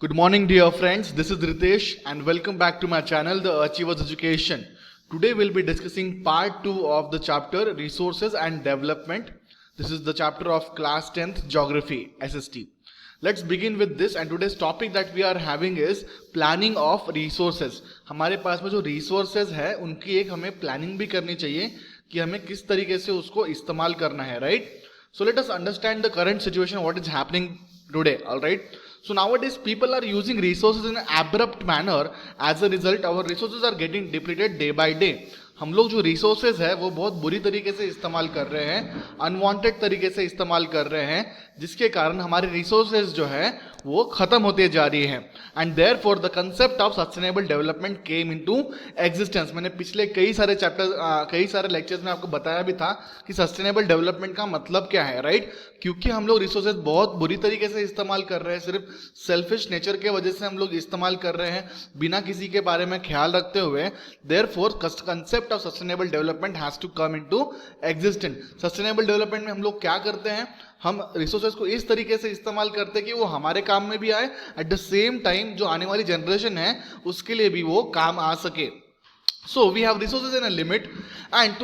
Good morning, dear friends. This is Ritesh, and welcome back to my channel, The Achievers Education. Today, we'll be discussing part 2 of the chapter Resources and Development. This is the chapter of class 10th Geography, SST. Let's begin with this, and today's topic that we are having is planning of resources. हमारे पास में जो resources है, उनकी एक हमें planning भी करनी चाहिए कि हमें किस तरीके से उसको इस्तेमाल करना है, right? So let us understand the current situation, what is happening today, all right? So nowadays people are using resources in an abrupt manner. As a result, our resources are getting depleted day by day. हम लोग जो resources है वो बहुत बुरी तरीके से इस्तेमाल कर रहे हैं, अनवांटेड तरीके से इस्तेमाल कर रहे हैं, जिसके कारण हमारे रिसोर्सेज जो है वो खत्म होते जा रही है. And therefore the concept of sustainable development came into existence. मैंने पिछले कई सारे लेक्चर्स में आपको बताया भी था कि सस्टेनेबल डेवलपमेंट का मतलब क्या है, राइट? क्योंकि हम लोग रिसोर्सेज बहुत बुरी तरीके से इस्तेमाल कर रहे हैं, सिर्फ सेल्फिश नेचर के वजह से हम लोग इस्तेमाल कर रहे हैं बिना किसी के बारे में ख्याल रखते हुए. Therefore concept of sustainable development has to come into existence. Sustainable development में हम लोग क्या करते हैं, हम रिसोर्सेज को इस तरीके से इस्तेमाल करते हैं कि वो हमारे काम में भी आए, एट द सेम टाइम जो आने वाली जनरेशन है उसके लिए भी वो काम आ सके. So we have resources in a limit, and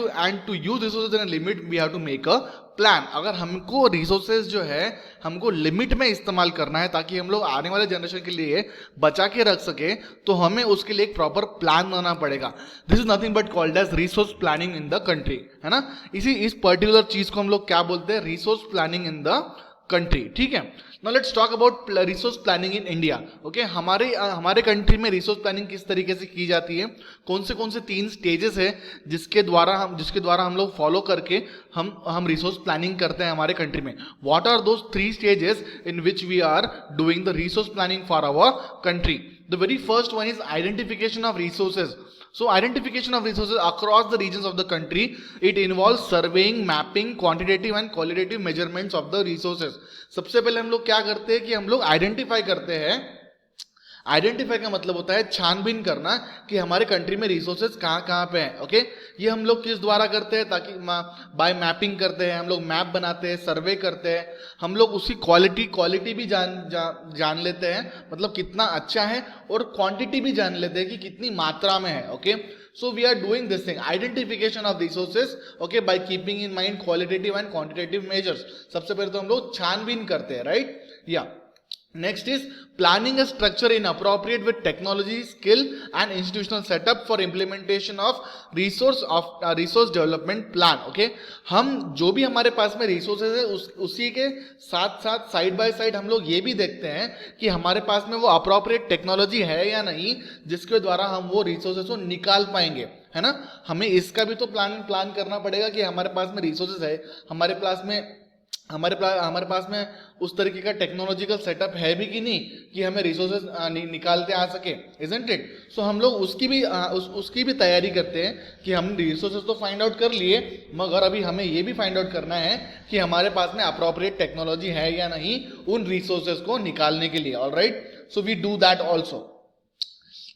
to use resources in a limit we have to make a plan. अगर हमको resources जो है हमको लिमिट में इस्तेमाल करना है ताकि हम लोग आने वाले जनरेशन के लिए बचा के रख सके, तो हमें उसके लिए एक प्रॉपर प्लान बनाना पड़ेगा. This is nothing but called as resource planning in the country, है ना? इस पर्टिकुलर चीज को हम लोग क्या बोलते हैं, resource planning in the country. ठीक है. Now let's talk about resource planning in India. Okay, हमारे कंट्री में रिसोर्स प्लानिंग किस तरीके से की जाती है, कौन से 3 स्टेजेस है जिसके द्वारा हम लोग फॉलो करके हम रिसोर्स प्लानिंग करते हैं हमारे कंट्री में. What are those 3 stages in which we are doing the resource planning for our country? The very first one is identification of resources. So identification of resources across the regions of the country, it involves surveying, mapping, quantitative and qualitative measurements of the resources. सबसे पहले हम लोग क्या करते हैं कि हम लोग आइडेंटिफाई करते हैं. आइडेंटिफाई का मतलब होता है छानबीन करना कि हमारे कंट्री में रिसोर्सेज कहाँ कहाँ पे हैं. ओके, ये हम लोग किस द्वारा करते हैं, ताकि बाय मैपिंग करते हैं, हम लोग मैप बनाते हैं, सर्वे करते हैं, हम लोग उसकी क्वालिटी भी जान लेते हैं, मतलब कितना अच्छा है, और क्वांटिटी भी जान लेते हैं कि कितनी मात्रा में है. Okay, so we are doing this thing, identification of resources, okay, by keeping in mind qualitative and quantitative measures. सबसे पहले तो हम लोग छानबीन करते हैं, राइट? या next is planning a structure in appropriate with technology, skill and institutional setup for implementation of resource development plan. okay, हम जो भी हमारे पास में resources है उसी के साथ साथ साइड बाय साइड हम लोग ये भी देखते हैं कि हमारे पास में वो appropriate technology है या नहीं, जिसके द्वारा हम वो resources को निकाल पाएंगे, है ना? हमें इसका भी तो प्लान करना पड़ेगा कि हमारे पास में resources है, हमारे पास में उस तरीके का टेक्नोलॉजिकल सेटअप है भी कि नहीं कि हमें रिसोर्सेज निकालते आ सके, इजंट इट? सो हम लोग उसकी भी तैयारी करते हैं कि हम रिसोर्सेज तो फाइंड आउट कर लिए, मगर अभी हमें ये भी फाइंड आउट करना है कि हमारे पास में अप्रोप्रिएट टेक्नोलॉजी है या नहीं उन रिसोर्सेज को निकालने के लिए. All right, so we do that also.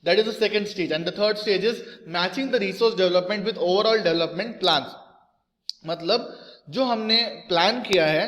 That is the second stage. And the third stage is matching the resource development with overall development plans. मतलब जो हमने प्लान किया है,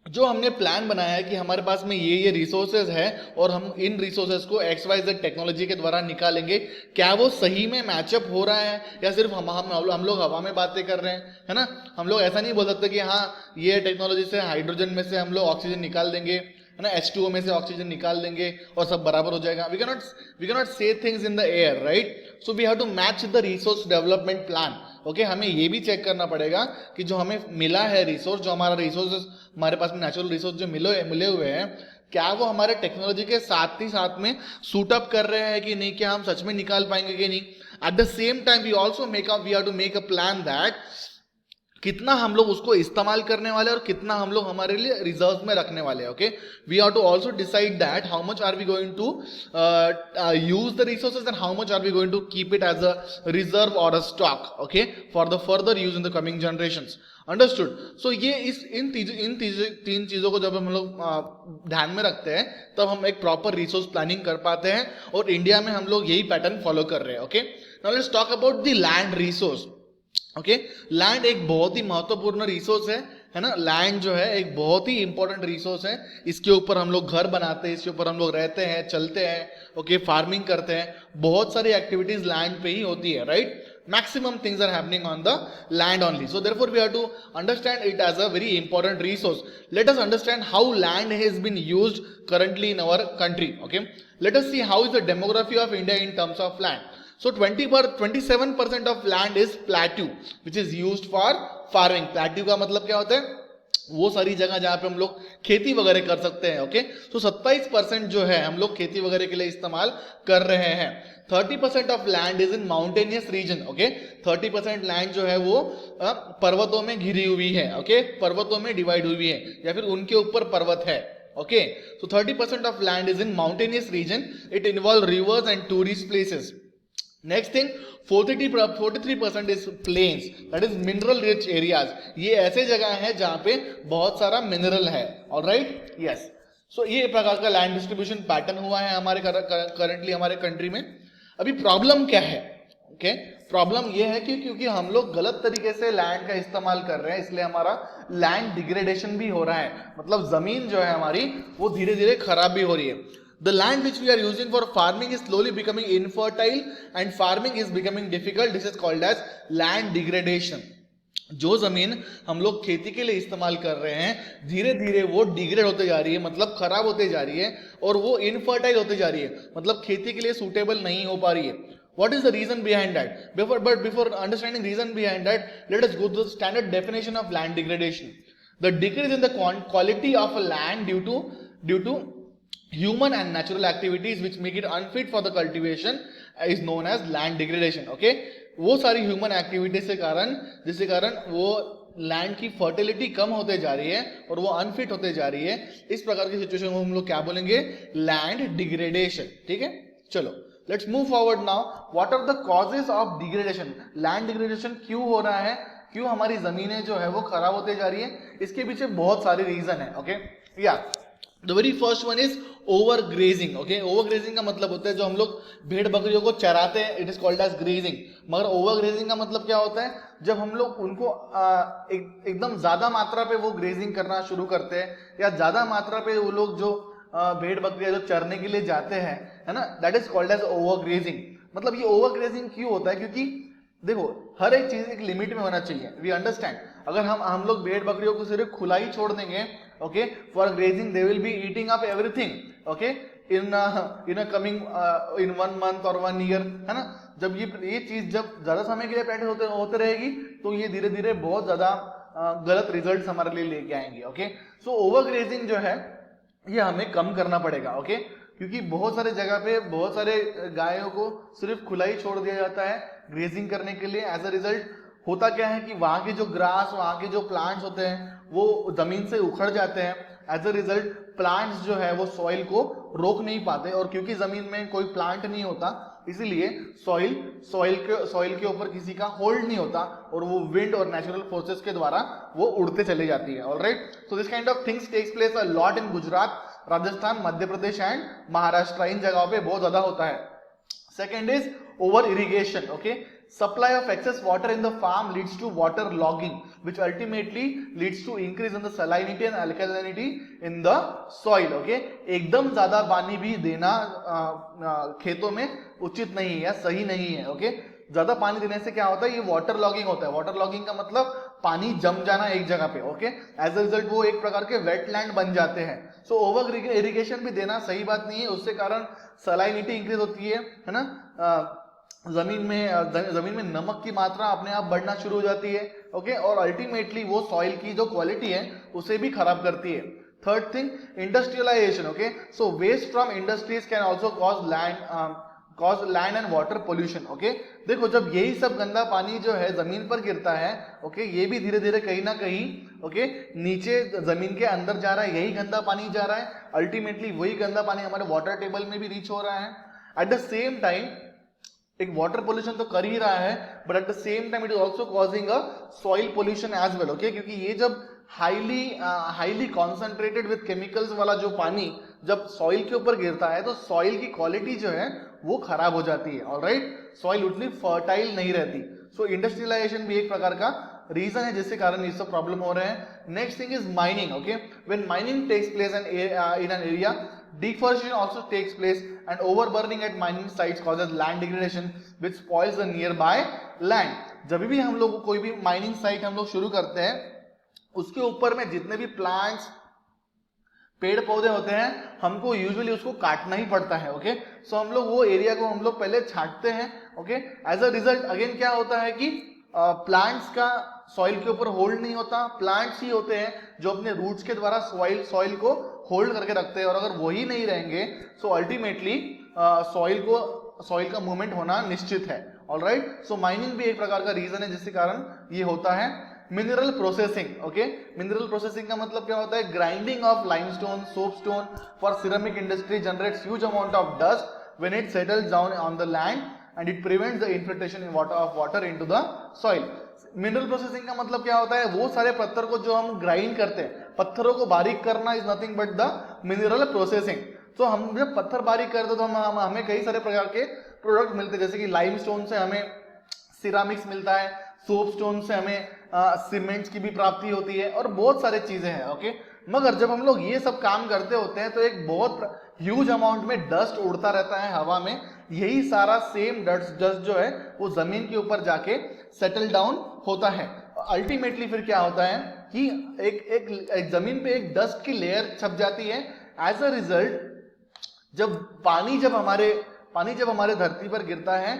जो हमने प्लान बनाया है कि हमारे पास में ये रिसोर्सेज है और हम इन रिसोर्सेज को XYZ टेक्नोलॉजी के द्वारा निकालेंगे, क्या वो सही में मैचअप हो रहा है या सिर्फ हम लोग हवा में बातें कर रहे हैं, है ना? हम लोग ऐसा नहीं बोल सकते कि हाँ ये टेक्नोलॉजी से हाइड्रोजन में से हम लोग ऑक्सीजन निकाल देंगे, है ना, H2O में से ऑक्सीजन निकाल देंगे और सब बराबर हो जाएगा. We can not say things in the air, right? So we have to match the resource development plan. Okay, हमें ये भी चेक करना पड़ेगा कि जो हमें मिला है रिसोर्स, जो हमारा रिसोर्सेज हमारे पास में नेचुरल रिसोर्स जो मिले हुए हैं, क्या वो हमारे टेक्नोलॉजी के साथ में सूट अप कर रहे हैं कि नहीं, क्या हम सच में निकाल पाएंगे कि नहीं. At the same time we have to make a plan that कितना हम लोग उसको इस्तेमाल करने वाले और कितना हम लोग हमारे लिए रिजर्व में रखने वाले हैं. Okay, we have to also decide that how much are we going to use the resources and how much are we going to keep it as a reserve or a stock, okay, for the further use in the coming generations. Understood? So ये इन 3 चीजों को जब हम लोग ध्यान में रखते हैं तब हम एक प्रॉपर रिसोर्स प्लानिंग कर पाते हैं, और इंडिया में हम लोग यही पैटर्न फॉलो कर रहे हैं. Okay, now let's talk about the land resource. Okay, land एक बहुत ही महत्वपूर्ण रिसोर्स है है ना, लैंड जो है एक बहुत ही इंपॉर्टेंट रिसोर्स है। इसके ऊपर हम लोग घर बनाते हैं, इसके ऊपर हम लोग रहते हैं, चलते हैं, ओके, फार्मिंग करते हैं, बहुत सारी एक्टिविटीज लैंड पे ही होती है, right. Maximum things are happening on the land only. So therefore we have to understand it as a very important resource. Let us understand how land has been used currently in our country. Okay, let us see how is the demography of India in terms of land. So 27% of land is plateau, which is used for farming. Plateau का मतलब क्या होता है, वो सारी जगह जहां पे हम लोग खेती वगैरह कर सकते हैं, ओके। तो 27% जो है हम लोग खेती वगैरह के लिए इस्तेमाल कर रहे हैं। 30% of land is in mountainous region, okay. 30% land जो है वो पर्वतों में घिरी हुई है, ओके, पर्वतों में डिवाइड हुई है या फिर उनके ऊपर पर्वत है, okay. So 30% of land is in mountainous region. It involves rivers and tourist places. Next thing, 43% is plains, that is mineral rich areas. ये ऐसे जगह है जहां पे बहुत सारा मिनरल है, ऑलराइट, यस। सो ये प्रकार का लैंड डिस्ट्रीब्यूशन पैटर्न हुआ है हमारे करंटली हमारे कंट्री में। अभी प्रॉब्लम क्या है, ओके, प्रॉब्लम ये है कि क्योंकि हम लोग गलत तरीके से लैंड का इस्तेमाल कर रहे हैं, इसलिए हमारा लैंड डिग्रेडेशन भी हो रहा है, मतलब जमीन जो है हमारी वो धीरे धीरे खराब भी हो रही है। The land which we are using for farming is slowly becoming infertile and farming is becoming difficult. This is called as land degradation. जो जमीन हम लोग खेती के लिए इस्तेमाल कर रहे हैं धीरे धीरे वो डिग्रेड होते जा रही है, मतलब खराब होते जा रही है, और वो इनफर्टाइल होते जा रही है, मतलब खेती के लिए सूटेबल नहीं हो पा रही है। What is the reason behind that? Before understanding reason behind that, let us go to the standard definition of land degradation. The decrease in the quality of a land due to human and natural activities which make it unfit for the cultivation is known as land degradation, okay। वो सारी human activities से कारण जिसके कारण वो land की fertility कम होते जा रही है और वो अनफिट होते जा रही है, इस प्रकार की सिचुएशन को हम लोग क्या बोलेंगे, लैंड डिग्रेडेशन, ठीक है। चलो let's move forward now. What are the causes of degradation, land degradation क्यों हो रहा है, क्यों हमारी जमीनें जो है वो खराब होते जा रही है, इसके पीछे बहुत सारे रीजन है, ओके। या the very first one is over grazing, okay. Over grazing का मतलब होता है जो हम लोग भेड़ बकरियों को चराते हैं, it is called as grazing. मगर ओवर ग्रेजिंग का मतलब क्या होता है, जब हम लोग उनको एकदम ज्यादा मात्रा पे वो ग्रेजिंग करना शुरू करते हैं, या ज्यादा मात्रा पे वो लोग जो भेड़ बकरियां जो चरने के लिए जाते हैं, है ना, that is called as over grazing. मतलब ये ओवर ग्रेजिंग क्यों होता है, क्योंकि देखो हर एक चीज एक लिमिट में होना चाहिए, वी अंडरस्टैंड। अगर हम लोग भेड़ बकरियों को सिर्फ खुला ही छोड़ देंगे, okay, for grazing they will be eating up everything, okay, in a coming in 1 month or 1 year, है ना। जब ये चीज जब ज्यादा समय के लिए प्रैक्टिस होते रहेगी तो ये धीरे धीरे बहुत ज्यादा गलत रिजल्ट्स हमारे लिए लेके आएंगे, ओके। सो ओवर ग्रेजिंग जो है ये हमें कम करना पड़ेगा, ओके, क्योंकि बहुत सारे जगह पे बहुत सारे गायों को सिर्फ खुला ही छोड़ दिया जाता है ग्रेजिंग करने के लिए। एज अ रिजल्ट होता क्या है कि वहां के जो ग्रास, वहां के जो प्लांट्स होते हैं वो जमीन से उखड़ जाते हैं। एज अ रिजल्ट प्लांट्स जो है वो सॉइल को रोक नहीं पाते, और क्योंकि जमीन में कोई प्लांट नहीं होता इसीलिए सॉइल के ऊपर किसी का होल्ड नहीं होता, और वो विंड और नेचुरल फोर्सेस के द्वारा वो उड़ते चले जाती है, alright. So this kind of things takes place a lot in Gujarat, Rajasthan, Madhya Pradesh and Maharashtra, इन जगहों पे बहुत ज्यादा होता है। Second is over irrigation, okay. Supply of excess water in the farm leads to water logging, which ultimately leads to increase in the salinity and alkalinity in the soil, okay। एकदम ज्यादा पानी भी देना खेतों में उचित नहीं है, सही नहीं है, ओके। ज्यादा पानी देने से क्या होता है, ये वाटर लॉगिंग होता है। वाटर लॉगिंग का मतलब पानी जम जाना एक जगह पे, ओके। एज अ रिजल्ट वो एक प्रकार के वेटलैंड बन जाते हैं। सो ओवर इरिगेशन भी देना सही बात नहीं है, उससे कारण सलाइनिटी इंक्रीज होती है ना, जमीन में नमक की मात्रा अपने आप बढ़ना शुरू हो जाती है, ओके, और अल्टीमेटली वो सॉइल की जो क्वालिटी है उसे भी खराब करती है। Third thing, industrialisation, okay. So waste from industries can also cause land and water pollution, okay. देखो जब यही सब गंदा पानी जो है जमीन पर गिरता है, ओके, ये भी धीरे धीरे कहीं ना कहीं, ओके, नीचे जमीन के अंदर जा रहा है, यही गंदा पानी जा रहा है, अल्टीमेटली वही गंदा पानी हमारे वाटर टेबल में भी रीच हो रहा है। एट द सेम टाइम एक वाटर पोल्यूशन तो कर ही रहा है, but at the same time it is also causing a soil pollution as well, okay. क्योंकि ये जब हाईली कॉन्सेंट्रेटेड विद केमिकल्स वाला जो पानी जब सॉइल के ऊपर गिरता है तो सॉइल की क्वालिटी जो है वो खराब हो जाती है, ऑलराइट। सॉइल उतनी फर्टाइल नहीं रहती। सो इंडस्ट्रियलाइजेशन भी एक प्रकार का रीजन है जिससे कारण ये सब प्रॉब्लम हो रहे हैं। Next thing is mining. Okay, when mining takes place in an area, deforestation also takes place, and overburning at mining sites causes land degradation which spoils the nearby land. जब भी हम लोग कोई भी माइनिंग साइट हम लोग शुरू करते हैं, उसके ऊपर में जितने भी प्लांट्स पेड़ पौधे होते हैं, हमको यूजुअली उसको काटना ही पड़ता है. ओके, सो हम लोग वो एरिया को हम लोग पहले छांटते हैं. Okay, as a result again क्या होता है कि प्लांट्स का सॉइल के ऊपर होल्ड नहीं होता. प्लांट्स ही होते हैं जो अपने रूट्स के द्वारा सॉइल को होल्ड करके रखते हैं, और अगर वही नहीं रहेंगे सो अल्टीमेटली सॉइल का मूवमेंट होना निश्चित है. ऑलराइट, सो माइनिंग भी एक प्रकार का रीजन है जिसके कारण ये होता है. Mineral processing. Okay, mineral processing का मतलब क्या होता है? Grinding of limestone, soapstone for ceramic industry generates huge amount of dust when it settles down on the land and it prevents the infiltration in water into the soil. Mineral processing का मतलब क्या होता है? वो सारे पत्थर को जो हम ग्राइंड करते हैं, पत्थरों को बारीक करना is nothing but the mineral processing. तो हम जब पत्थर बारीक करते तो हमें कई सारे प्रकार के प्रोडक्ट मिलते हैं, जैसे कि लाइमस्टोन से हमें सिरामिक्स मिलता है, सोपस्टोन से हमें सीमेंट्स की भी प्राप्ति होती है, और बहुत सारे चीजें हैं. ओके, मगर जब हम लोग ये सब काम करते होते हैं तो एक बहुत ह्यूज अमाउंट में डस्ट उड़ता रहता है हवा में. यही सारा सेम डस्ट जो है वो जमीन के ऊपर जाके सेटल डाउन होता है. अल्टीमेटली फिर क्या होता है कि एक जमीन पे एक डस्ट की लेयर छप जाती है. एज अ रिजल्ट जब पानी जब हमारे धरती पर गिरता है,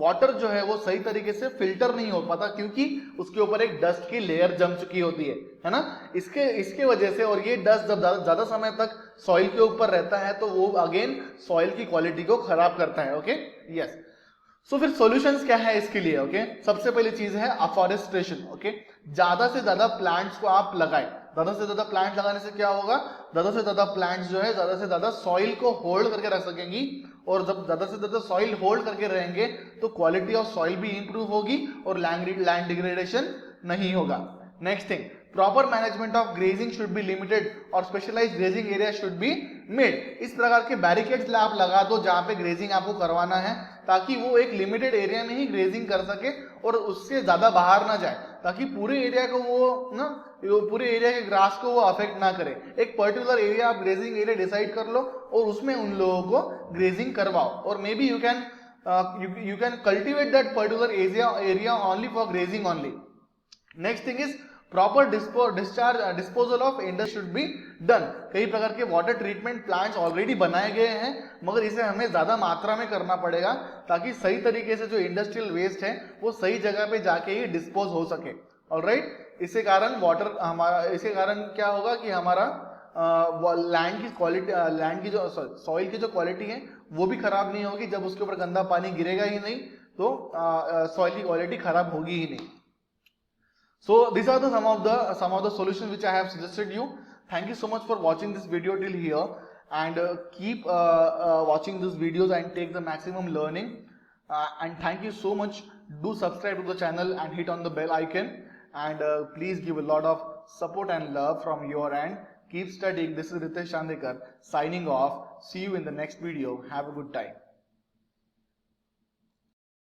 वाटर जो है वो सही तरीके से फिल्टर नहीं हो पाता, क्योंकि उसके ऊपर एक डस्ट की लेयर जम चुकी होती है ना. इसके वजह से, और ये डस्ट जब ज्यादा समय तक सॉइल के ऊपर रहता है तो वो अगेन सॉइल की क्वालिटी को खराब करता है. Okay, yes. सो फिर सॉल्यूशंस क्या है इसके लिए? ओके, सबसे पहली चीज है अफॉरेस्टेशन. ओके, ज्यादा से ज्यादा प्लांट्स को आप लगाएं. ज्यादा से ज्यादा प्लांट लगाने से क्या होगा? ज्यादा से ज्यादा प्लांट्स जो है ज्यादा से ज्यादा सॉइल को होल्ड करके रख सकेंगी, और जब ज्यादा से ज्यादा सॉइल होल्ड करके रहेंगे तो क्वालिटी ऑफ सॉइल भी इंप्रूव होगी और लैंड डिग्रेडेशन नहीं होगा. Next thing, proper management of grazing should be limited और specialized grazing area should be made. इस प्रकार के बैरिकेड्स आप लगा दो जहां पे ग्रेजिंग आपको करवाना है, ताकि वो एक लिमिटेड एरिया में ही ग्रेजिंग कर सके और उससे ज्यादा बाहर ना जाए, ताकि पूरे एरिया को पूरे एरिया के ग्रास को वो अफेक्ट ना करे. एक पर्टिकुलर एरिया आप ग्रेजिंग एरिया डिसाइड कर लो और उसमें उन लोगों को ग्रेजिंग करवाओ, और may be you can cultivate that particular area only for grazing only. Next thing is proper disposal of industry should be done. कई प्रकार के वाटर ट्रीटमेंट प्लांट्स ऑलरेडी बनाए गए हैं, मगर इसे हमें ज्यादा मात्रा में करना पड़ेगा ताकि सही तरीके से जो इंडस्ट्रियल वेस्ट है वो सही जगह पे जाके ही डिस्पोज हो सके. ऑलराइट, इसके कारण क्या होगा कि हमारा लैंड की क्वालिटी, लैंड की जो सॉइल की जो क्वालिटी है वो भी खराब नहीं होगी. जब उसके ऊपर गंदा पानी गिरेगा ही नहीं तो सॉइल की क्वालिटी खराब होगी ही नहीं. So these are some of the solutions which I have suggested you. Thank you so much for watching this video till here, and keep watching these videos and take the maximum learning. And thank you so much. Do subscribe to the channel and hit on the bell icon, and please give a lot of support and love from your end. Keep studying. This is Ritesh Chandekar signing off. See you in the next video. Have a good time.